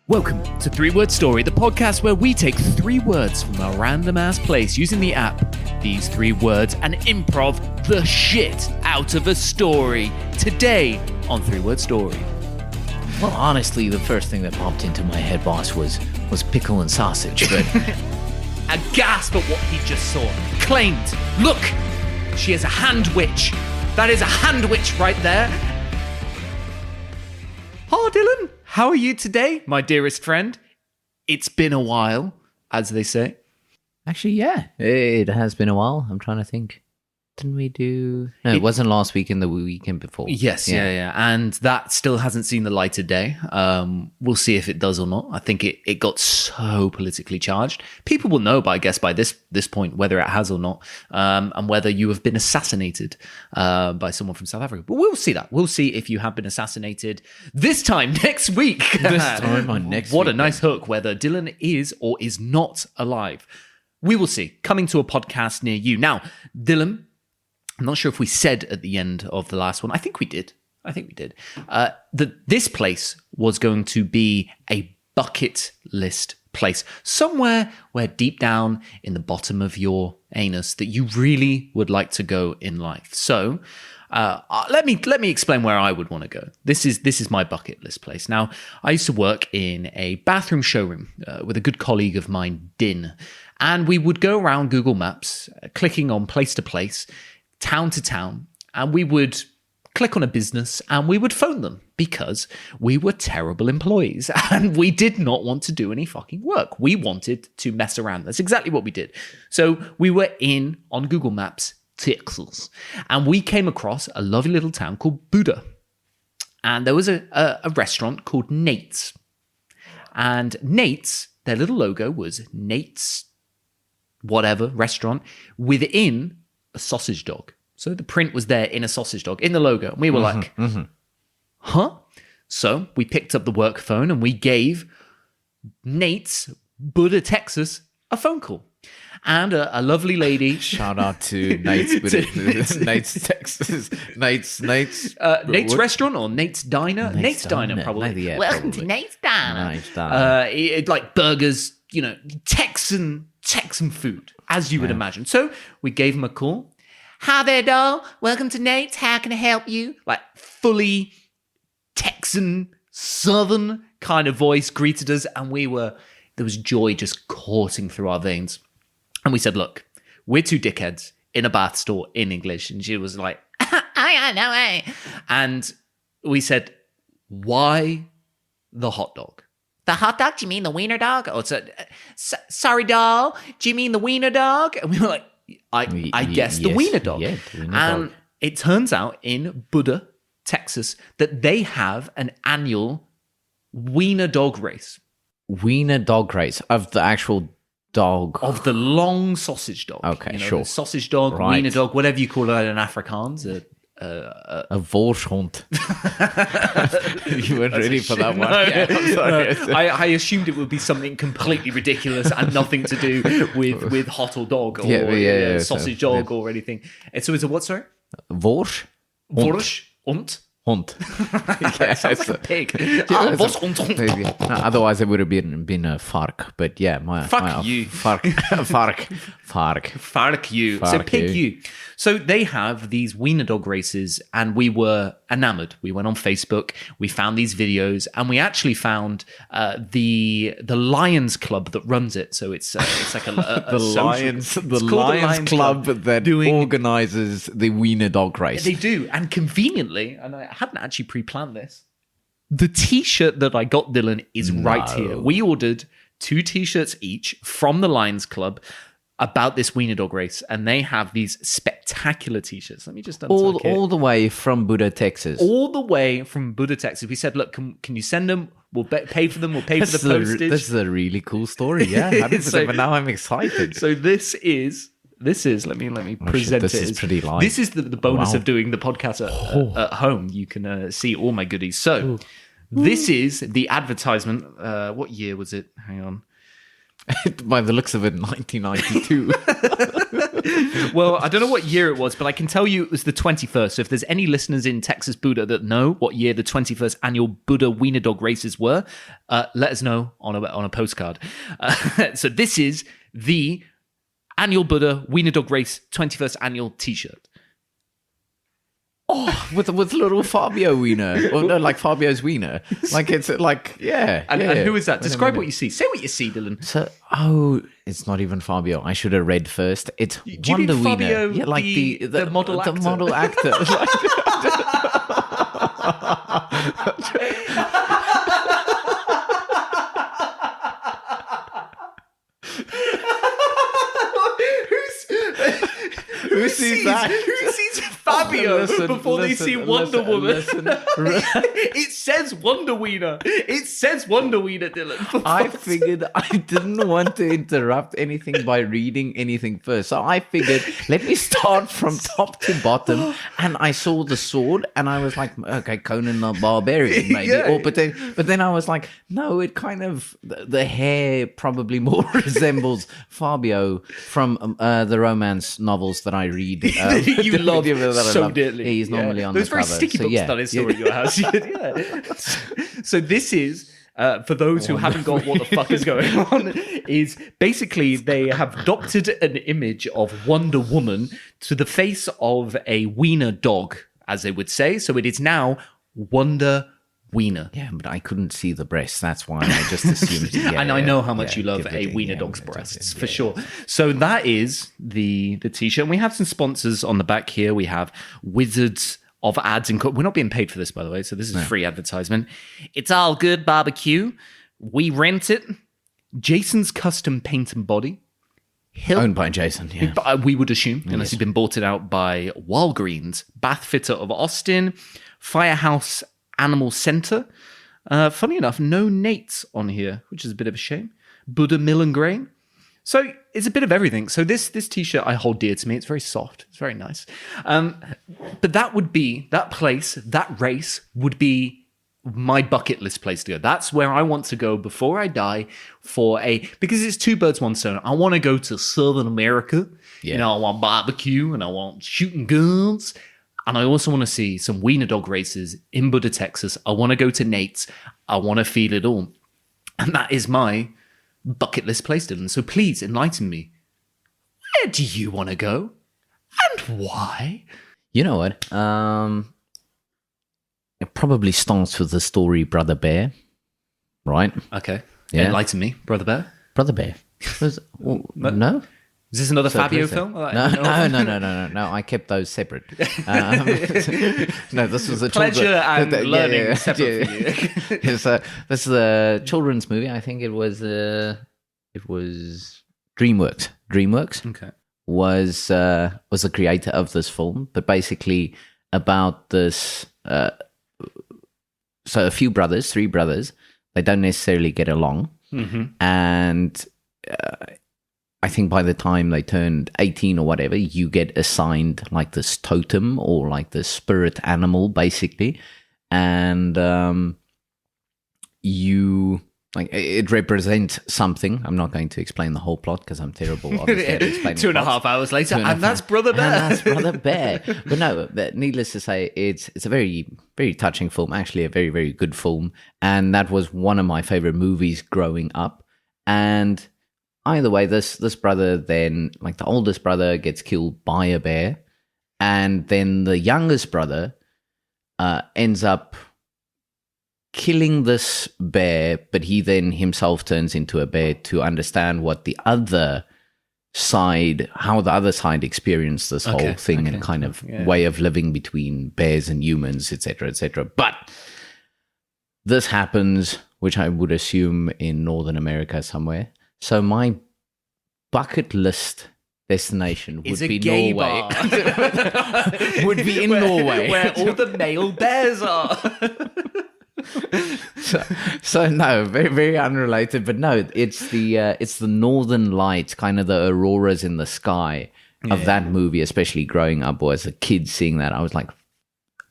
Welcome to 3-Word Story, the podcast where we take 3 words from a random-ass place using the app, these 3 words, and improv the shit out of a story. Today on 3-Word Story. Well, honestly, the first thing that popped into my head, boss, was pickle and sausage, but... A gasp at what he just saw. Claimed, look, she is a hand witch. That is a hand witch right there. Oh, Dylan, how are you today, my dearest friend? It's been a while, as they say. Actually, yeah, it has been a while. I'm trying to think. Didn't we do... No, it wasn't last weekend, the weekend before. Yes, yeah. And that still hasn't seen the light of day. We'll see if it does or not. I think it got so politically charged. People will know, by this point, whether it has or not, and whether you have been assassinated by someone from South Africa. But we'll see that. We'll see if you have been assassinated this time next week. What a nice hook, whether Dylan is or is not alive. We will see. Coming to a podcast near you. Now, Dylan... I'm not sure if we said at the end of the last one. I think we did. That this place was going to be a bucket list place. Somewhere where deep down in the bottom of your anus that you really would like to go in life. So let me explain where I would want to go. This is my bucket list place. Now, I used to work in a bathroom showroom with a good colleague of mine, Din. And we would go around Google Maps, clicking on place to place, town to town, and we would click on a business and we would phone them because we were terrible employees and we did not want to do any fucking work. We wanted to mess around. That's exactly what we did. So we were on Google Maps, Texas, and we came across a lovely little town called Buda. And there was a restaurant called Nate's. And Nate's, their little logo was Nate's whatever restaurant within a sausage dog. So the print was there in a sausage dog, in the logo. And we were huh? So we picked up the work phone and we gave Nate's, Buda, Texas, a phone call. And a lovely lady... Shout out to Nate's, Nate's, Texas, Nate's restaurant or Nate's Diner? Nate's Diner, probably. Yeah, Welcome to Nate's Diner. Like burgers, Texan food, as you would imagine. So we gave him a call. Hi there, doll. Welcome to Nate's. How can I help you? Like fully Texan, Southern kind of voice greeted us, and there was joy just coursing through our veins. And we said, look, we're 2 dickheads in a bath store in English. And she was like, I know, eh? And we said, why the hot dog? The hot dog? Do you mean the wiener dog? Oh, sorry, doll. Do you mean the wiener dog? And we were like, I guess the wiener dog. Yeah, the wiener and dog. It turns out in Buda, Texas, that they have an annual wiener dog race. Wiener dog race of the actual dog. Of the long sausage dog. Okay, sure. The sausage dog, right. Wiener dog, whatever you call it in Afrikaans. A Volshond. You weren't ready for that one. No, yeah, I'm sorry. No. I assumed it would be something completely ridiculous and nothing to do with hot or dog or sausage dog or anything. And so it's a what, sorry? Vorsch. Vorsch und? Hund. Yeah, sounds like a pig. Otherwise, it would have been a fark. But yeah, Fuck you. Fark. You. So pig you. So they have these wiener dog races, and we were enamored. We went on Facebook, we found these videos, and we actually found the Lions Club that runs it. So it's like a Lions Club that organizes the wiener dog race. They do, and conveniently, and I hadn't actually pre-planned this, the T-shirt that I got, Dylan, is right here. We ordered 2 T-shirts each from the Lions Club about this wiener dog race, and they have these spectacular T-shirts. Let me just untuck it. All the way from Buda, Texas. All the way from Buda, Texas. We said, look, can you send them? We'll pay for them. We'll pay for the postage. This is a really cool story. Yeah, 100%, but now I'm excited. So this is. Let me present it. This is pretty live. This is the bonus of doing the podcast at home. You can see all my goodies. So this is the advertisement. What year was it? Hang on. By the looks of it, 1992. Well, I don't know what year it was, but I can tell you it was the 21st. So if there's any listeners in Texas Buddha that know what year the 21st annual Buddha Wiener Dog races were, let us know on a postcard. So this is the annual Buddha Wiener Dog race 21st annual T-shirt. Oh, with little Fabio Wiener, or no, like Fabio's Wiener, like it's like And who is that? Describe what you see. Say what you see, Dylan. So, it's not even Fabio. I should have read first. It's Do you Wonder mean Wiener, Fabio, yeah, like the model actor? the model actor. Who sees that? Who sees Fabio before they see Wonder Woman? It says Wonder Wiener. It says Wonder Wiener, Dylan. I figured I didn't want to interrupt anything by reading anything first. So I figured, let me start from top to bottom. And I saw the sword and I was like, okay, Conan the Barbarian, maybe. Yeah. But then I was like, no, it kind of, the hair probably more resembles Fabio from the romance novels that I read. You love so dearly. Yeah, he's normally on those the very cover. sticky books that I saw at your house. Yeah. So this is, for those who haven't got what the fuck is going on, is basically they have doctored an image of Wonder Woman to the face of a wiener dog, as they would say. So it is now Wonder Wiener. Yeah, but I couldn't see the breasts. That's why I just assumed. And I know how much you love a wiener dog's breasts, for sure. So that is the T-shirt. And we have some sponsors on the back here. We have Wizards of Ads and we're not being paid for this, by the way. So this is free advertisement. It's All Good Barbecue. We rent it. Jason's Custom Paint and Body. Owned by Jason, yeah. We would assume, unless he's been bought it out by Walgreens. Bath Fitter of Austin. Firehouse Animal Center. Funny enough, no Nate's on here, which is a bit of a shame. Buddha Mill and Grain. So it's a bit of everything. So this T-shirt I hold dear to me. It's very soft. It's very nice. But that place, that race would be my bucket list place to go. That's where I want to go before I die because it's two birds, one stone. I want to go to Southern America. Yeah. You know, I want barbecue and I want shooting guns. And I also want to see some wiener dog races in Buddha, Texas. I want to go to Nate's. I want to feel it all. And that is my bucket list place, Dylan. So please enlighten me. Where do you want to go? And why? You know what? It probably starts with the story Brother Bear, right? Okay. Yeah. Enlighten me, Brother Bear. Brother Bear. No? Is this another Fabio film? No. I kept those separate. No, this was a pleasure and learning separate for you. This is a children's movie. I think it was DreamWorks. DreamWorks. Okay. Was the creator of this film, but basically about this. So three brothers. They don't necessarily get along, and. I think by the time they turned 18 or whatever, you get assigned like this totem or like this spirit animal, basically. And it represents something. I'm not going to explain the whole plot because I'm terrible, obviously, at explaining 2.5 hours later, and that's Brother Bear. And that's Brother Bear. But no, needless to say, it's a very, very touching film, actually a very, very good film. And that was one of my favorite movies growing up. And either way, this brother then, like the oldest brother gets killed by a bear, and then the youngest brother ends up killing this bear, but he then himself turns into a bear to understand what the other side, how the other side experienced this whole thing and kind of way of living between bears and humans, etc., etc. But this happens, which I would assume in Northern America somewhere. So my bucket list destination would be Norway. Would be in Norway, where all the male bears are. So no, very, very unrelated. But no, it's the Northern Lights, kind of the auroras in the sky of that movie. Especially growing up, or as a kid seeing that, I was like,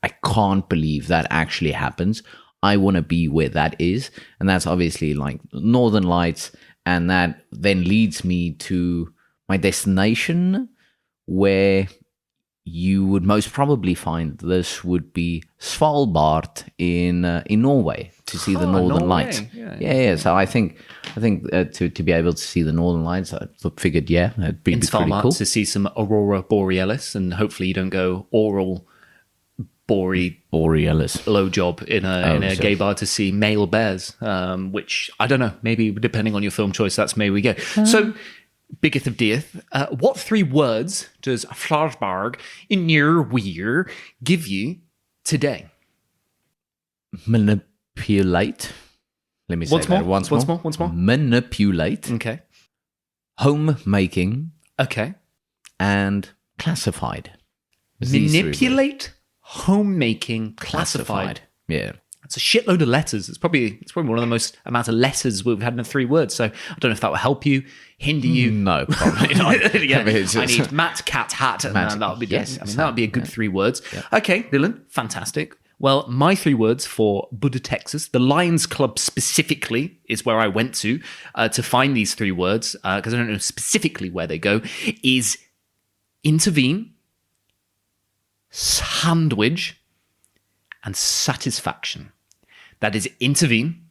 I can't believe that actually happens. I want to be where that is, and that's obviously like Northern Lights. and that then leads me to my destination, where you would most probably find this would be Svalbard in Norway, to see the Northern Norway. Lights. Yeah. So I think to be able to see the Northern Lights, I figured, it'd be In pretty Svalbard cool. to see some Aurora Borealis, and hopefully you don't go oral Borealis blowjob in a gay bar to see male bears, which I don't know, maybe depending on your film choice, that's maybe we go. So, Biggest of Death, what 3 words does Flarsberg in your weir give you today? Manipulate. Let me say that once more. Manipulate. Okay. Homemaking. Okay. And classified. Manipulate, homemaking, classified. Yeah. It's a shitload of letters. It's probably one of the most amount of letters we've had in 3 words. So I don't know if that will help you, hinder you. No, probably not. I need Matt, cat, hat, and that would be that would be a good 3 words. Yeah. Okay, Dylan, fantastic. Well, my 3 words for Buddha, Texas, the Lions Club specifically is where I went to find these 3 words, because I don't know specifically where they go, is intervene, sandwich, and satisfaction. That is intervene,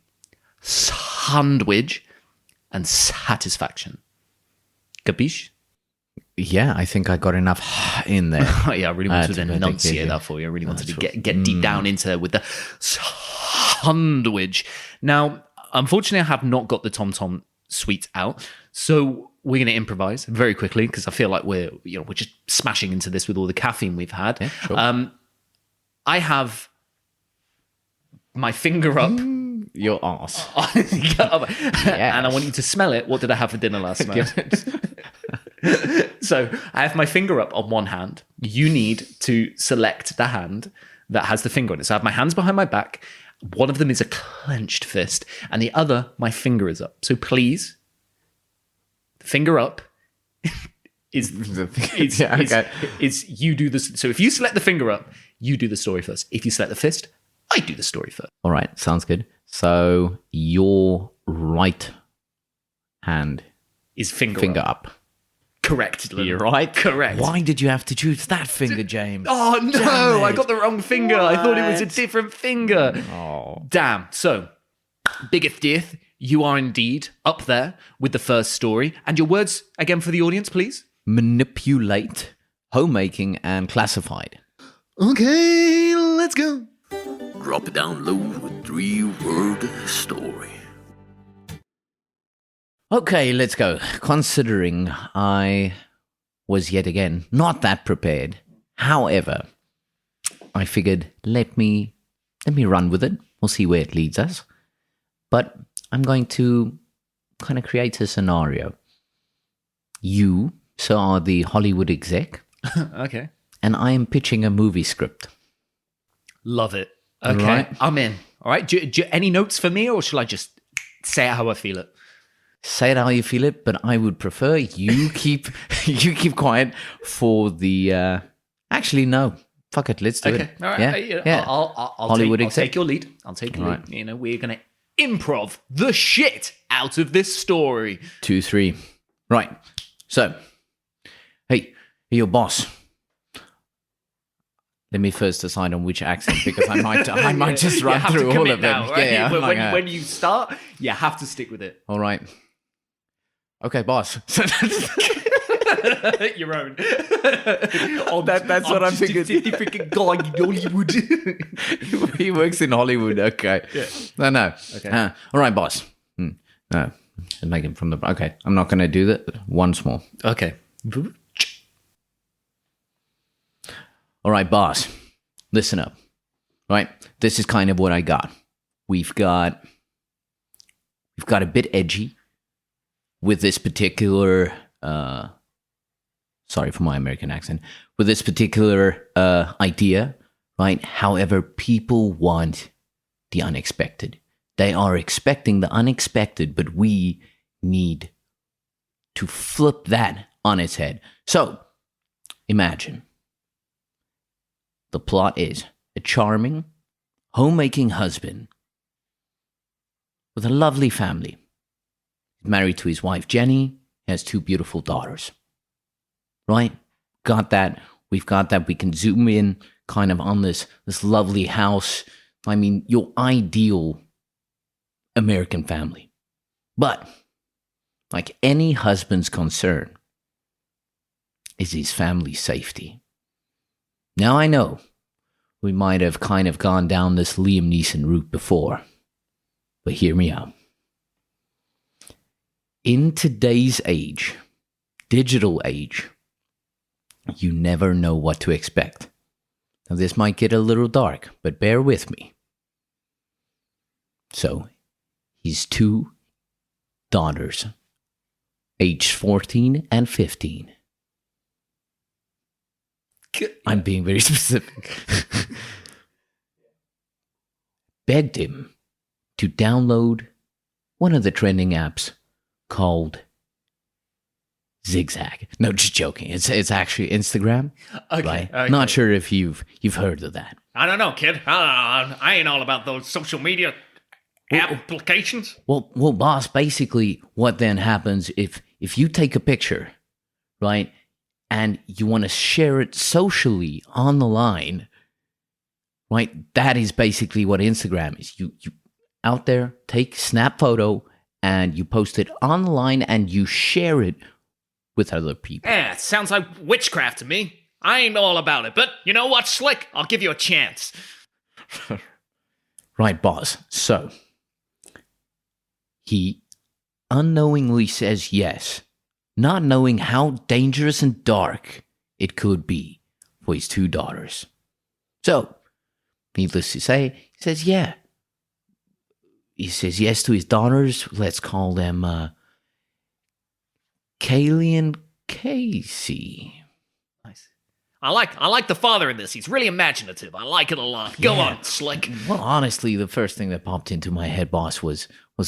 sandwich, and satisfaction. Capiche? Yeah, I think I got enough in there. Yeah, I really wanted to enunciate that for you. I really wanted to get deep down into there with the sandwich. Now, unfortunately, I have not got the Tom suite out, so we're going to improvise very quickly because I feel like we're just smashing into this with all the caffeine we've had. Yeah, sure. I have my finger up. Your arse. And I want you to smell it. What did I have for dinner last night? So I have my finger up on one hand. You need to select the hand that has the finger on it. So I have my hands behind my back. One of them is a clenched fist, and the other, my finger is up. So please, finger up is you do this. So if you select the finger up, you do the story first. If you select the fist, I do the story first. All right, sounds good. So your right hand is finger up. Correct. You're right. Correct. Why did you have to choose that finger, James? Oh, no. I got the wrong finger. What? I thought it was a different finger. Oh. Damn. So, Biggest Death, you are indeed up there with the first story. And your words, again, for the audience, please? Manipulate, homemaking, and classified. Okay, let's go. Drop it down low with 3-word story. Okay, let's go. Considering I was yet again not that prepared, however, I figured let me run with it. We'll see where it leads us. But I'm going to kind of create a scenario. You, sir, are the Hollywood exec. Okay. And I am pitching a movie script. Love it. Okay, right. I'm in. All right. Do any notes for me, or shall I just say it how I feel it? Say it how you feel it, but I would prefer you keep quiet for the. Actually, no. Fuck it. Let's do it. All right. Yeah. I'll take your lead. I'll take your lead. You know, we're gonna improv the shit out of this story. 2, 3. Right. So, hey, your boss. Let me first decide on which accent, because I might just run through all of them. Now, right? Yeah. When you start, you have to stick with it. All right. Okay, boss. Your own. That's what I'm thinking. Freaking guy in Hollywood. He works in Hollywood. Okay. Yeah. No. Okay. All right, boss. No. Make him from the. Okay. I'm not going to do that once more. Okay. All right, boss. Listen up. Right. This is kind of what I got. We've got a bit edgy with this particular. Sorry for my American accent. With this particular idea, right? However, people want the unexpected. They are expecting the unexpected, but we need to flip that on its head. So, imagine. The plot is a charming, homemaking husband with a lovely family. married to his wife, Jenny, has 2 beautiful daughters. Right? Got that. We've got that. We can zoom in kind of on this lovely house. I mean, your ideal American family. But, like any husband's concern, is his family's safety. Now, I know we might have kind of gone down this Liam Neeson route before, but hear me out. In today's age, digital age, you never know what to expect. Now, this might get a little dark, but bear with me. So, his 2 daughters, aged 14 and 15. I'm being very specific. Begged him to download one of the trending apps called Zigzag. No, just joking. It's actually Instagram. Okay, right? okay. Not sure if you've heard of that. I don't know, kid. I ain't all about those social media applications. Well, boss, basically what then happens if you take a picture, right, and you want to share it socially on the line, right, that is basically what Instagram is. You out there, snap photo, and you post it on the line and you share it with other people. Yeah, it sounds like witchcraft to me. I ain't all about it, but you know what, Slick? I'll give you a chance. Right, boss. So, he unknowingly says yes, not knowing how dangerous and dark it could be for his 2 daughters. So, needless to say, he says yeah. He says yes to his daughters. Let's call them Kaylee and Casey. Nice. I like the father in this. He's really imaginative. I like it a lot. Go on, Slick. Well, honestly, the first thing that popped into my head, boss, was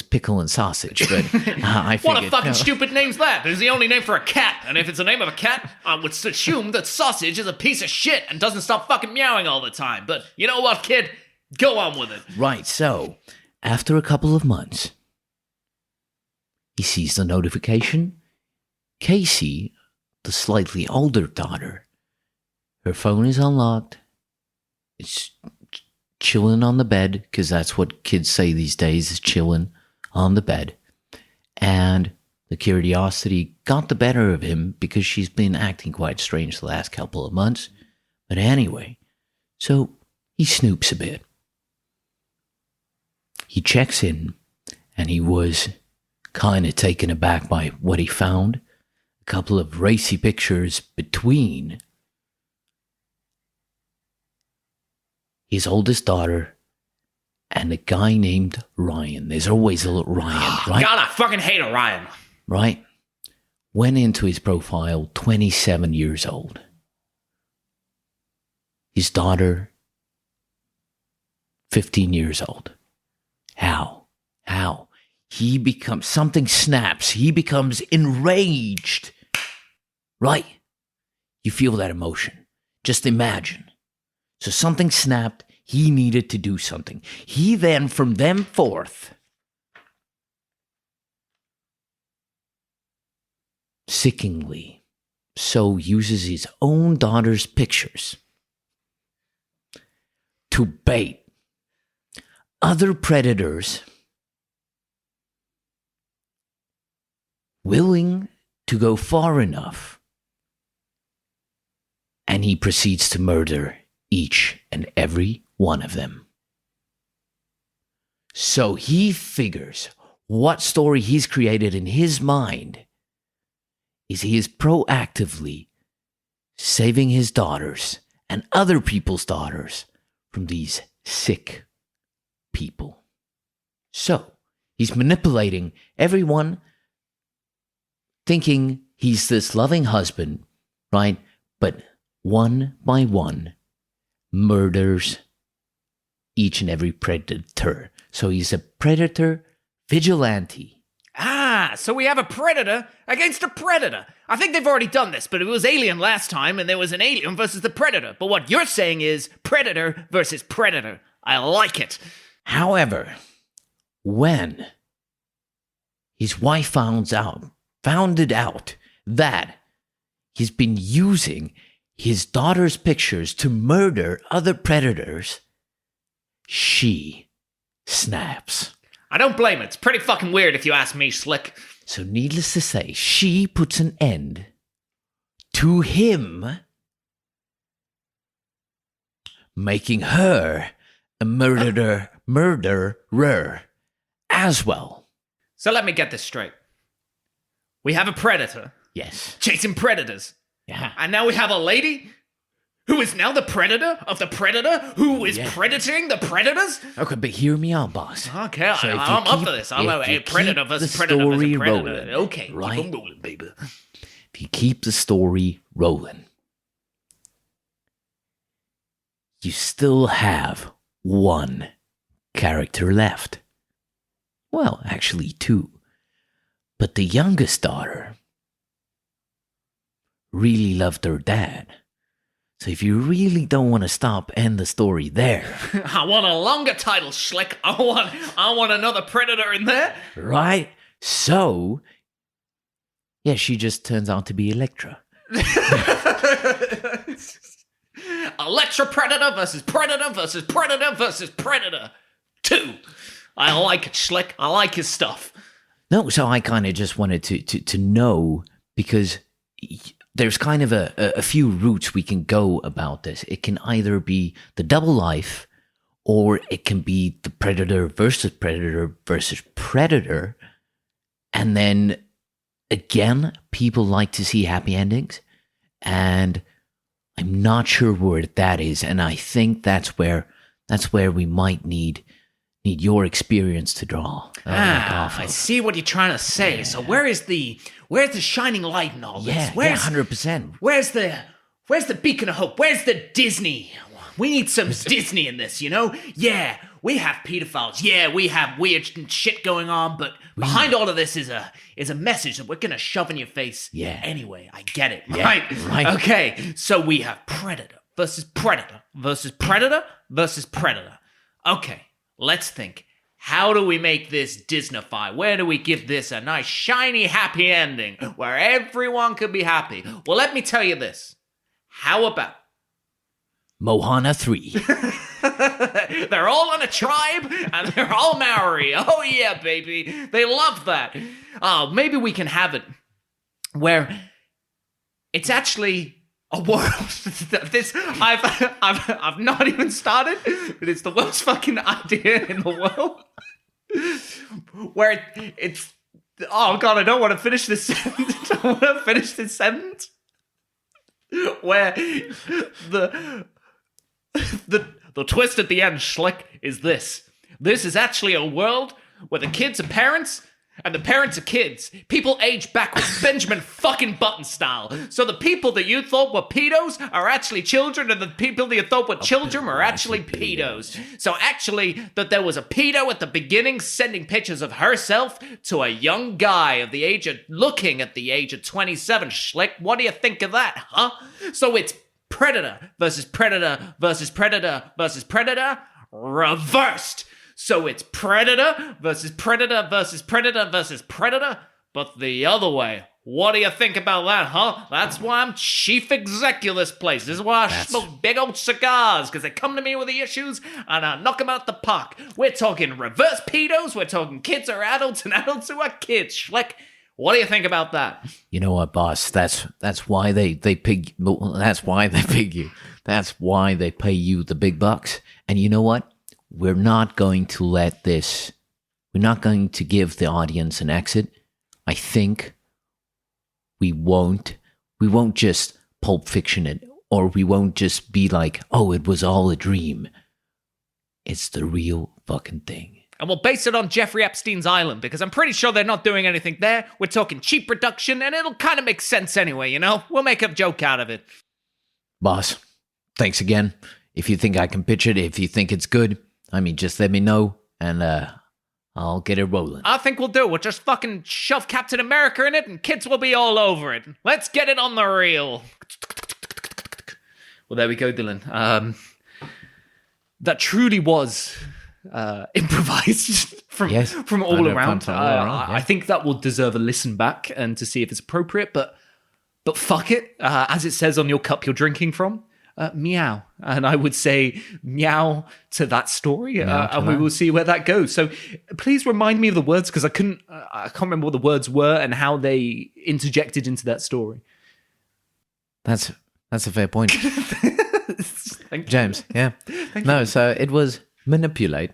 pickle and sausage. But I figured, What a fucking stupid name's that? It's the only name for a cat. And if it's the name of a cat, I would assume that Sausage is a piece of shit and doesn't stop fucking meowing all the time. But you know what, kid? Go on with it. Right, so, after a couple of months, he sees the notification. Casey, the slightly older daughter, her phone is unlocked. It's chilling on the bed, because that's what kids say these days, is chilling on the bed. And the curiosity got the better of him because she's been acting quite strange the last couple of months. But anyway, so he snoops a bit. He checks in, and he was kind of taken aback by what he found. A couple of racy pictures between his oldest daughter and a guy named Ryan. There's always a little Ryan, right? God, I fucking hate Orion. Right? Went into his profile, 27 years old. His daughter, 15 years old. How? He becomes, something snaps. He becomes enraged. Right? You feel that emotion. Just imagine. So something snapped. He needed to do something. He then, from them forth, sickeningly so uses his own daughter's pictures to bait other predators willing to go far enough, and he proceeds to murder each and every one of them. So he figures what story he's created in his mind is he is proactively saving his daughters and other people's daughters from these sick people. So he's manipulating everyone, thinking he's this loving husband, right? But one by one, murders each and every predator. So he's a predator vigilante. Ah, so we have a predator against a predator. I think they've already done this, but it was Alien last time, and there was an alien versus the predator. But what you're saying is predator versus predator. I like it. However, when his wife found it out that he's been using his daughter's pictures to murder other predators, she snaps. I don't blame it. It's pretty fucking weird if you ask me, Slick. So needless to say, she puts an end to him, making her a murderer as well. So let me get this straight. We have a predator Yes. chasing predators. Yeah. And now we have a lady who is now the predator of the predator who is predating the predators? Okay, but hear me out, boss. Okay, So if you I'm up keep- for this. I'm if a you predator keep versus the predator versus story predator. rolling, Okay, right? keep on rolling, baby. If you keep the story rolling, you still have one character left. Well, actually, two. But the youngest daughter really loved her dad. So if you really don't want to end the story there, I want a longer title, Schlick. I want another predator in there. right? So, yeah, she just turns out to be Electra. Electra Predator versus Predator versus Predator versus Predator 2. I like it, Schlick. I like his stuff. No, so I kind of just wanted to know, because there's kind of a few routes we can go about this. It can either be the double life, or it can be the predator versus predator. And then again, people like to see happy endings, and I'm not sure where that is. And I think that's where we might need your experience to draw. I see what you're trying to say. So where's the shining light in all this? Yeah, Where's 100%. Where's the beacon of hope? Where's the Disney? We need some Disney in this, you know? Yeah, we have pedophiles. Yeah, we have weird shit going on, but behind all of this is a message that we're gonna shove in your face. Yeah. Anyway, I get it. Yeah, right. Okay, so we have predator versus predator versus predator versus predator. Okay, let's think. How do we make this Disney-fy? Where do we give this a nice, shiny, happy ending where everyone could be happy? Well, let me tell you this. How about Moana 3. they're all on a tribe and they're all Maori? Oh, yeah, baby. They love that. Oh, maybe we can have it where it's actually a world. This I've not even started, but it's the worst fucking idea in the world. Where it's oh god, I don't want to finish this sentence. I want to finish this sentence. Where the twist at the end, Schlick, is this. This is actually a world where the kids are parents and the parents are kids. People age backwards, Benjamin fucking Button style. So the people that you thought were pedos are actually children, and the people that you thought were children are actually pedos. So actually, that there was a pedo at the beginning sending pictures of herself to a young guy of the age of, looking at the age of 27. Schlick, what do you think of that, huh? So it's predator versus predator versus predator versus predator reversed. So it's predator versus predator versus predator versus predator, but the other way. What do you think about that, huh? That's why I'm chief executive of this place. This is why I smoke big old cigars, because they come to me with the issues and I knock them out the park. We're talking reverse pedos, we're talking kids are adults and adults who are kids. Schlick, what do you think about that? You know what, boss? That's why they pig. That's why they pig you. That's why they pay you the big bucks. And you know what? We're not going to let this. We're not going to give the audience an exit. I think we won't just Pulp Fiction it, or we won't just be like, oh, it was all a dream. It's the real fucking thing. And we'll base it on Jeffrey Epstein's island, because I'm pretty sure they're not doing anything there. We're talking cheap production, and it'll kind of make sense anyway, you know? We'll make a joke out of it. Boss, thanks again. If you think I can pitch it, if you think it's good, I mean, just let me know, and I'll get it rolling. I think we'll do it. We'll just fucking shove Captain America in it, and kids will be all over it. Let's get it on the reel. Well, there we go, Dylan. That truly was improvised from Yes. from all Under around. control, all around, I think that will deserve a listen back and to see if it's appropriate. But fuck it, as it says on your cup you're drinking from. Meow, and I would say meow to that story, and we will see where that goes. So, please remind me of the words because I can't remember what the words were and how they interjected into that story. That's a fair point, Thank you. James. Yeah. No, so it was manipulate,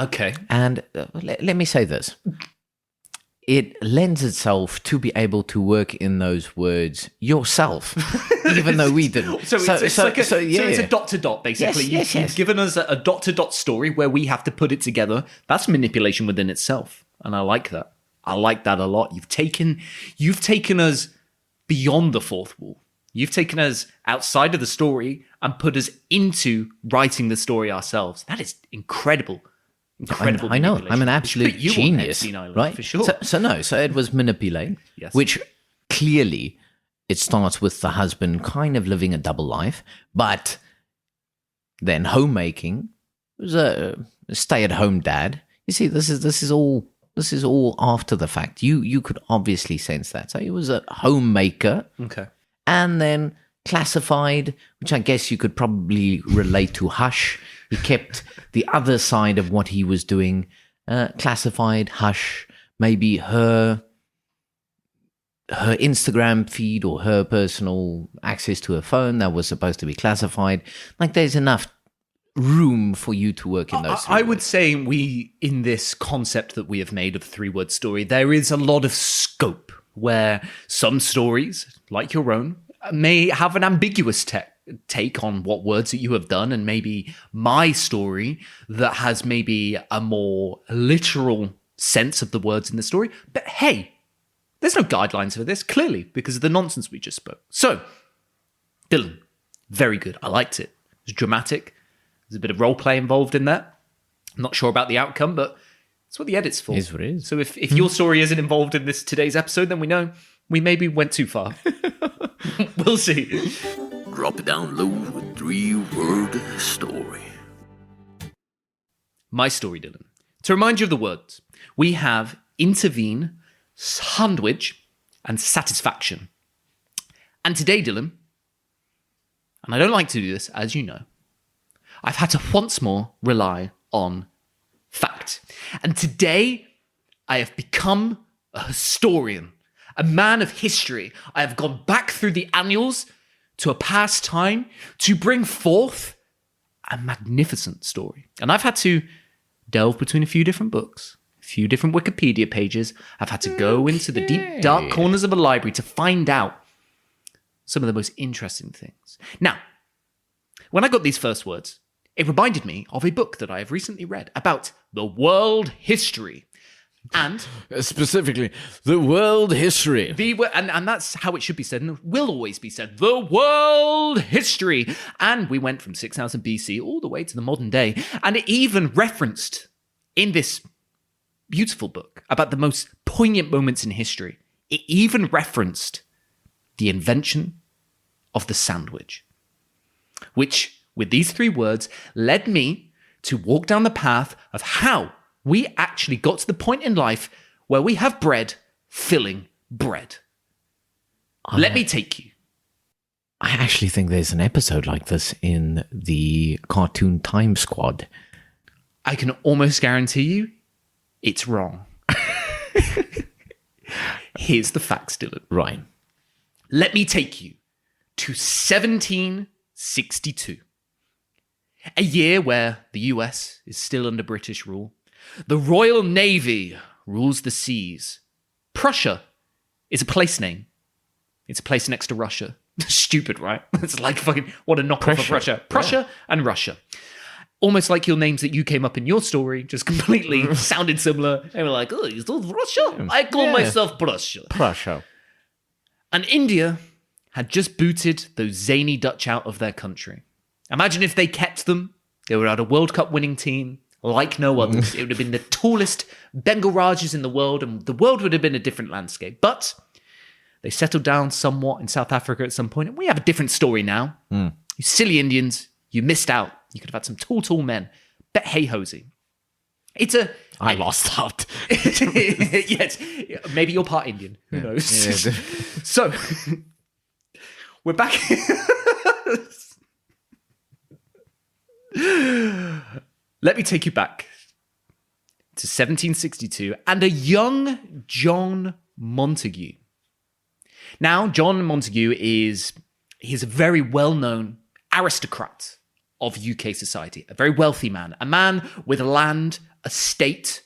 Okay. and let me say this: it lends itself to be able to work in those words yourself, even though we didn't. So it's a dot to dot, basically. Yes, You've given us a dot to dot story where we have to put it together. That's manipulation within itself, and I like that. I like that a lot. You've taken us beyond the fourth wall. You've taken us outside of the story and put us into writing the story ourselves. That is incredible. Incredible. I know. manipulation. I'm an Which absolute put you on genius, Epstein Island, right? For sure. So it was manipulate, Yes. which clearly it starts with the husband kind of living a double life, but then homemaking was a stay-at-home dad. You see, this is all after the fact. You could obviously sense that. So he was a homemaker, Okay. and then classified, which I guess you could probably relate to Hush. He kept the other side of what he was doing classified. Hush, maybe her Instagram feed or her personal access to her phone that was supposed to be classified. Like there's enough room for you to work in those. I would say in this concept that we have made of the 3-word story, there is a lot of scope where some stories, like your own, may have an ambiguous take on what words that you have done, and maybe my story that has maybe a more literal sense of the words in the story. But hey, there's no guidelines for this, clearly, because of the nonsense we just spoke. So, Dylan, very good. I liked it. It was dramatic. There's a bit of role play involved in that. I'm not sure about the outcome, but that's what the edit's for. It is what it is. So if your story isn't involved in today's episode, then we know we maybe went too far. We'll see. Drop it down low with 3-word story. My story, Dylan. To remind you of the words, we have intervene, sandwich, and satisfaction. And today, Dylan, and I don't like to do this, as you know, I've had to once more rely on fact. And today, I have become a historian, a man of history. I have gone back through the annals to a past time to bring forth a magnificent story. And I've had to delve between a few different books, a few different Wikipedia pages. I've had to go into the deep, dark corners of a library to find out some of the most interesting things. Now, when I got these first words, it reminded me of a book that I have recently read about the world history. And Specifically, the world history. and that's how it should be said and will always be said. The world history. And we went from 6000 BC all the way to the modern day. And it even referenced in this beautiful book about the most poignant moments in history. It even referenced the invention of the sandwich, which, with these 3 words, led me to walk down the path of how we actually got to the point in life where we have bread filling bread. Let me take you. I actually think there's an episode like this in the cartoon Time Squad. I can almost guarantee you it's wrong. Here's the facts, Dylan. Right. Let me take you to 1762. A year where the US is still under British rule. The Royal Navy rules the seas. Prussia is a place name. It's a place next to Russia. Stupid, right? It's like fucking, what a knockoff of Russia. Prussia and Russia. Almost like your names that you came up in your story, just completely sounded similar. And we're like, oh, is this Russia? I call myself Prussia. Prussia. And India had just booted those zany Dutch out of their country. Imagine if they kept them. They were at a World Cup winning team like no others. It would have been the tallest Bengal Rajas in the world, and the world would have been a different landscape. But they settled down somewhat in South Africa at some point, and we have a different story now. You silly Indians, you missed out. You could have had some tall men. Bet hey hosey. It's a... I lost out. Yes, maybe you're part Indian. Who knows? So, we're back. Let me take you back to 1762 and a young John Montague. Now, John Montague he's a very well-known aristocrat of UK society, a very wealthy man, a man with land, estate,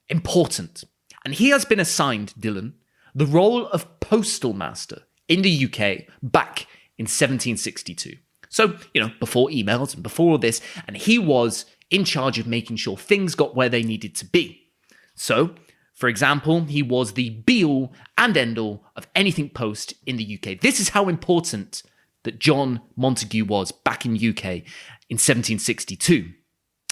important. And he has been assigned, Dylan, the role of postal master in the UK back in 1762. So, before emails and before all this, and he was in charge of making sure things got where they needed to be. So, for example, he was the be-all and end-all of anything post in the UK. This is how important that John Montague was back in UK in 1762.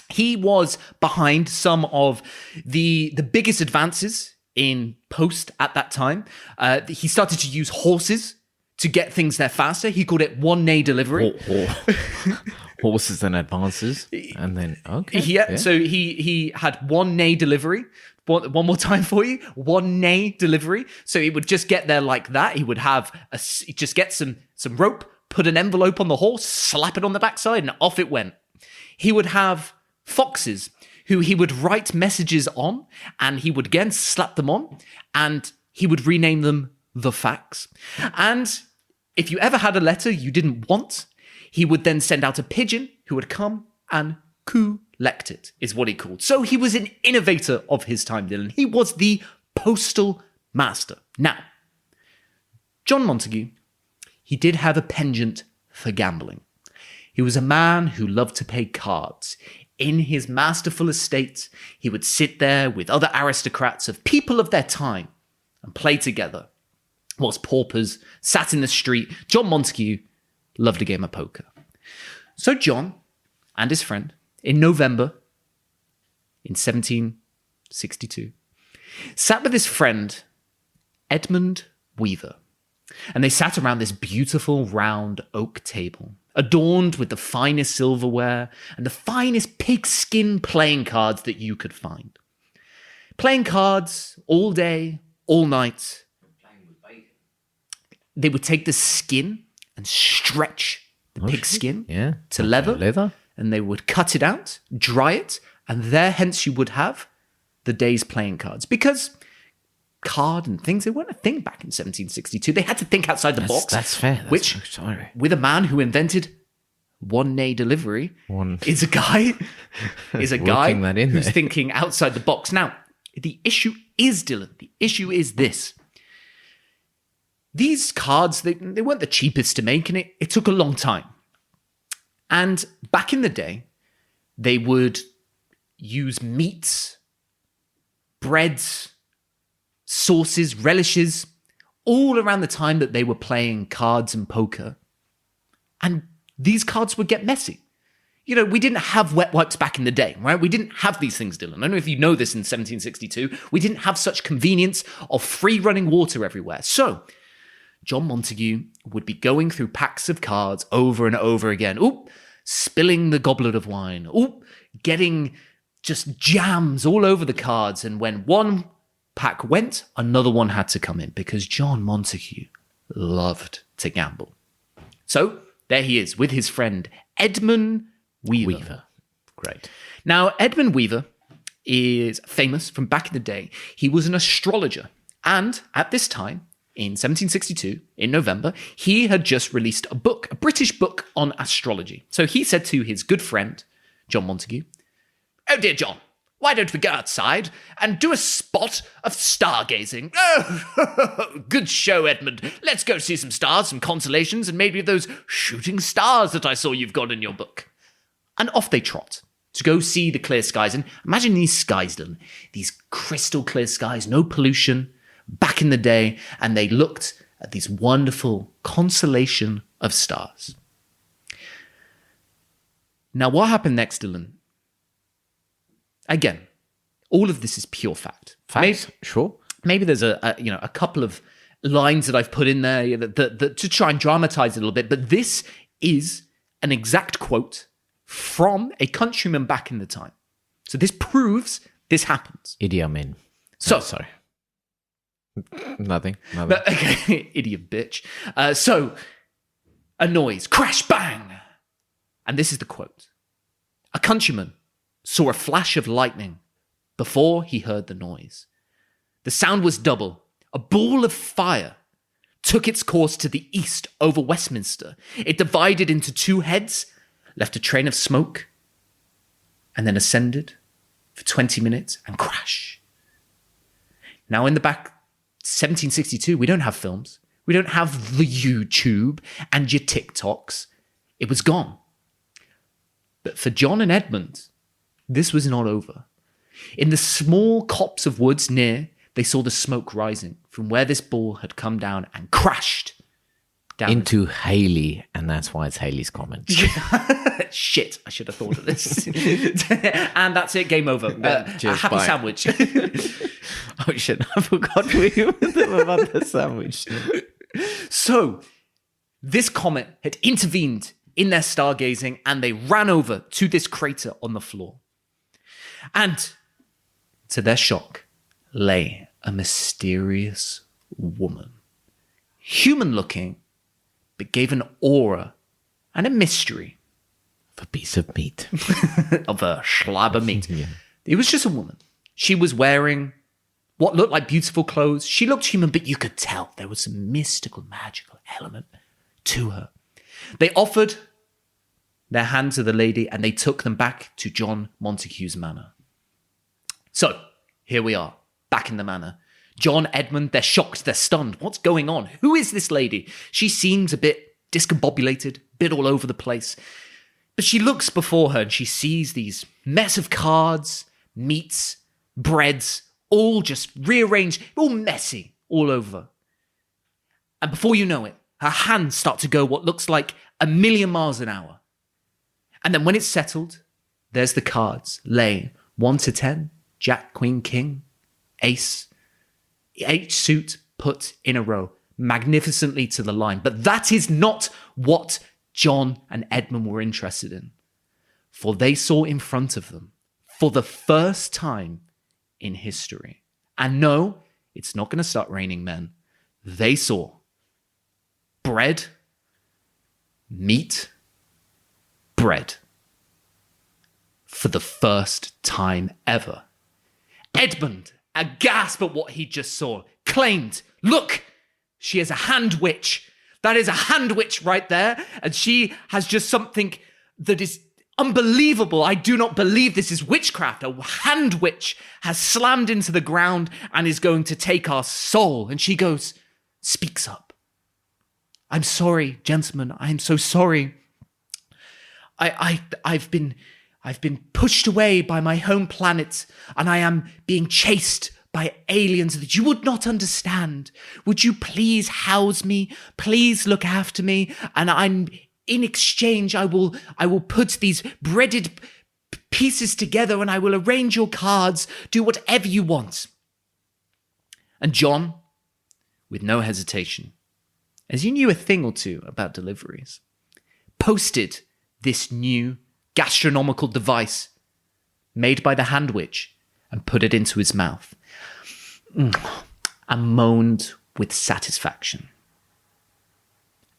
He was behind some of the biggest advances in post at that time. He started to use horses to get things there faster. He called it one-day delivery. Horses and advances, and then okay. So he had one-day delivery. One more time for you. One-day delivery. So he would just get there like that. He would have just get some rope, put an envelope on the horse, slap it on the backside, and off it went. He would have foxes who he would write messages on, and he would again slap them on, and he would rename them the fax. And if you ever had a letter you didn't want, he would then send out a pigeon who would come and collect it, is what he called. So he was an innovator of his time, Dylan. He was the postal master. Now, John Montague, he did have a penchant for gambling. He was a man who loved to play cards. In his masterful estate, he would sit there with other aristocrats of people of their time and play together. Whilst paupers sat in the street, John Montague loved a game of poker. So John and his friend, in November in 1762, sat with his friend Edmund Weaver, and they sat around this beautiful round oak table, adorned with the finest silverware and the finest pigskin playing cards that you could find. Playing cards all day, all night. They would take the skin and stretch the pig skin to leather, and they would cut it out, dry it, and there hence you would have the day's playing cards. Because card and things, they weren't a thing back in 1762. They had to think outside the box. That's fair. With a man who invented one-day delivery, is a guy who's thinking outside the box. Now, the issue is, Dylan, this. These cards, they weren't the cheapest to make, and it took a long time. And back in the day, they would use meats, breads, sauces, relishes, all around the time that they were playing cards and poker. And these cards would get messy. We didn't have wet wipes back in the day, right? We didn't have these things, Dylan. I don't know if you know this in 1762. We didn't have such convenience of free running water everywhere. So John Montague would be going through packs of cards over and over again. Oop, spilling the goblet of wine. Oop, getting just jams all over the cards. And when one pack went, another one had to come in because John Montague loved to gamble. So there he is with his friend Edmund Weaver. Great. Now, Edmund Weaver is famous from back in the day. He was an astrologer. And at this time, in 1762, in November, he had just released a book, a British book on astrology. So he said to his good friend, John Montague, "Oh dear John, why don't we go outside and do a spot of stargazing?" "Oh, good show, Edmund. Let's go see some stars, some constellations, and maybe those shooting stars that I saw you've got in your book." And off they trot to go see the clear skies. And imagine these skies, Dylan, these crystal clear skies, no pollution, back in the day, and they looked at these wonderful constellation of stars. Now, what happened next, Dylan? Again, all of this is pure fact. Sure. Maybe there's a couple of lines that I've put in there that to try and dramatize it a little bit, but this is an exact quote from a countryman back in the time. So this proves This happens. Idi Amin. So, Sorry. Nothing. okay, idiot bitch. So, a noise, crash, bang. And this is the quote. A countryman saw a flash of lightning before he heard the noise. The sound was double. A ball of fire took its course to the east over Westminster. It divided into two heads, left a train of smoke, and then ascended for 20 minutes and crash. Now in the back, 1762, we don't have films. We don't have the YouTube and your TikToks. It was gone. But for John and Edmund, this was not over. In the small copse of woods near, they saw the smoke rising from where this ball had come down and crashed down into Haley, and that's why it's Haley's comment. Shit, I should have thought of this. And that's it, game over. A happy bye. sandwich. Oh shit, I forgot we were with them about the sandwich. So, this comet had intervened in their stargazing and they ran over to this crater on the floor. And to their shock, lay a mysterious woman. Human looking, but gave an aura and a mystery. A piece of meat. Of a slab of meat. Yeah. It was just a woman. She was wearing what looked like beautiful clothes. She looked human, but you could tell there was some mystical, magical element to her. They offered their hand to the lady and they took them back to John Montague's manor. So, here we are, back in the manor. John, Edmund, they're shocked, they're stunned. What's going on? Who is this lady? She seems a bit discombobulated, a bit all over the place. But she looks before her and she sees these mess of cards, meats, breads, all just rearranged, all messy, all over. And before you know it, her hands start to go what looks like 1,000,000 miles an hour. And then when it's settled, there's the cards, lay 1 to 10, Jack, Queen, King, Ace, each suit put in a row, magnificently to the line. But that is not what John and Edmund were interested in. For they saw in front of them, for the first time in history, and no, it's not going to start raining men, they saw bread, meat, bread. For the first time ever. Edmund, aghast at what he just saw, claimed, look, she is a hand witch. That is a hand witch right there. And she has just something that is unbelievable. I do not believe this is witchcraft. A hand witch has slammed into the ground and is going to take our soul. And she goes, speaks up. I'm sorry, gentlemen. I am so sorry. I've been pushed away by my home planet, and I am being chased by aliens that you would not understand. Would you please house me? Please look after me, and in exchange, I will put these breaded pieces together, and I will arrange your cards. Do whatever you want. And John, with no hesitation, as he knew a thing or two about deliveries, posted this new gastronomical device made by the hand witch and put it into his mouth and moaned with satisfaction.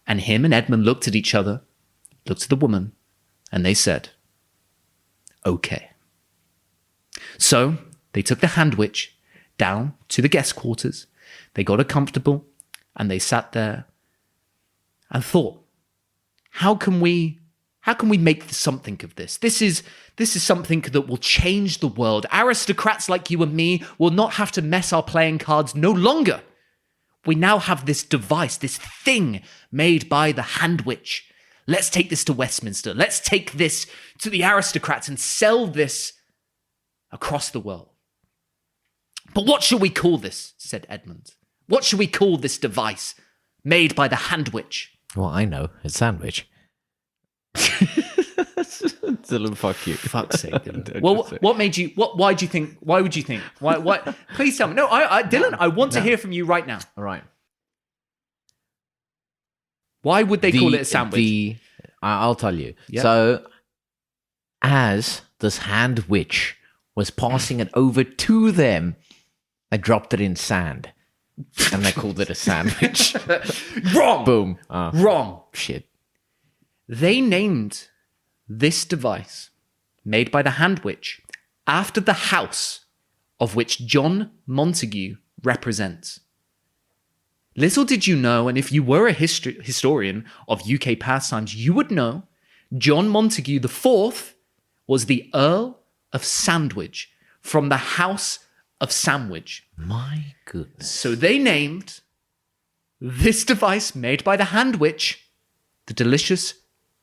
And him and Edmund looked at each other, looked at the woman, and they said, okay. So they took the hand witch down to the guest quarters. They got her comfortable and they sat there and thought, how can we make something of this? This is something that will change the world. Aristocrats like you and me will not have to mess our playing cards no longer. We now have this device, this thing made by the hand witch. Let's take this to Westminster. Let's take this to the aristocrats and sell this across the world. But what shall we call this? Said Edmund. What shall we call this device made by the hand witch? Well, I know. It's sandwich. Dylan, fuck you. Fuck's sake, Dylan. Well, what made you? Why do you think? Why would you think? Why? Please tell me. No, Dylan. I want to hear from you right now. All right. Why would they call it a sandwich? I'll tell you. Yep. So, as this hand witch was passing it over to them, they dropped it in sand. And they called it a sandwich. Wrong. Boom. Wrong. Shit. They named this device, made by the hand witch, after the house of which John Montague represents. Little did you know, and if you were a historian of UK pastimes, you would know John Montague IV was the Earl of Sandwich from the House of Sandwich. My goodness. So they named this device made by the hand witch the delicious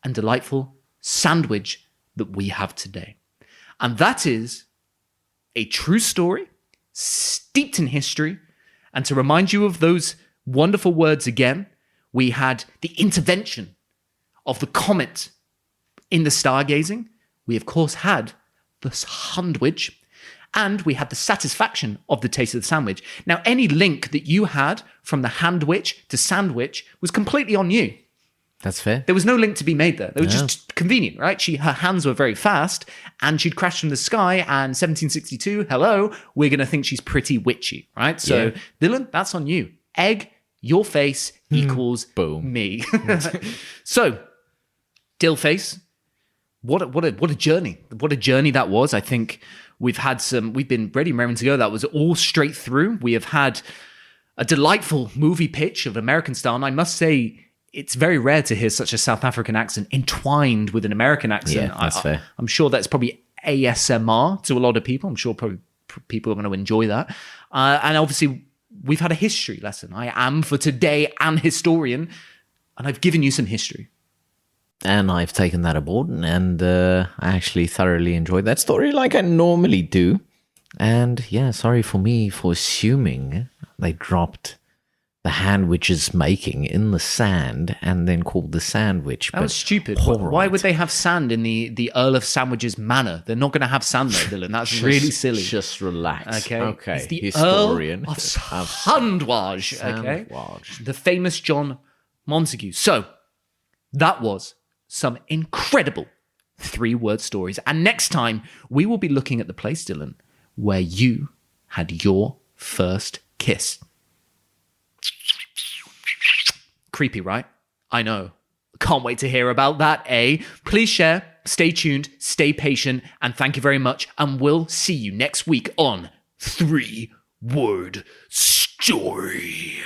and delightful sandwich that we have today. And that is a true story, steeped in history. And to remind you of those wonderful words again, we had the intervention of the comet in the stargazing. We, of course, had the sandwich, and we had the satisfaction of the taste of the sandwich. Now, any link that you had from the hand witch to sandwich was completely on you. That's fair. There was no link to be made there. They were just convenient, right? Her hands were very fast, and she'd crashed from the sky, and 1762, hello, we're going to think she's pretty witchy, right? So, Dylan, that's on you. Egg, your face equals Boom. me. So, Dillface, what a journey. What a journey that was. I think we've been ready raring to go. That was all straight through. We have had a delightful movie pitch of American style, and I must say, it's very rare to hear such a South African accent entwined with an American accent. Yeah, that's fair. I'm sure that's probably ASMR to a lot of people. I'm sure probably people are going to enjoy that. And obviously, we've had a history lesson. I am, for today, an historian, and I've given you some history. And I've taken that aboard, and I actually thoroughly enjoyed that story like I normally do. And yeah, sorry for me for assuming they dropped the hand witch's making in the sand and then called the sandwich. That was stupid. Why would they have sand in the Earl of Sandwich's manor? They're not going to have sand there, Dylan. That's really silly. Just relax. Okay. It's the Historian Earl of Sandwich. Okay. Sandwich. The famous John Montague. So that was some incredible 3-word stories. And next time we will be looking at the place, Dylan, where you had your first kiss. Creepy, right? I know. Can't wait to hear about that, eh? Please share, stay tuned, stay patient, and thank you very much. And we'll see you next week on 3-Word Story.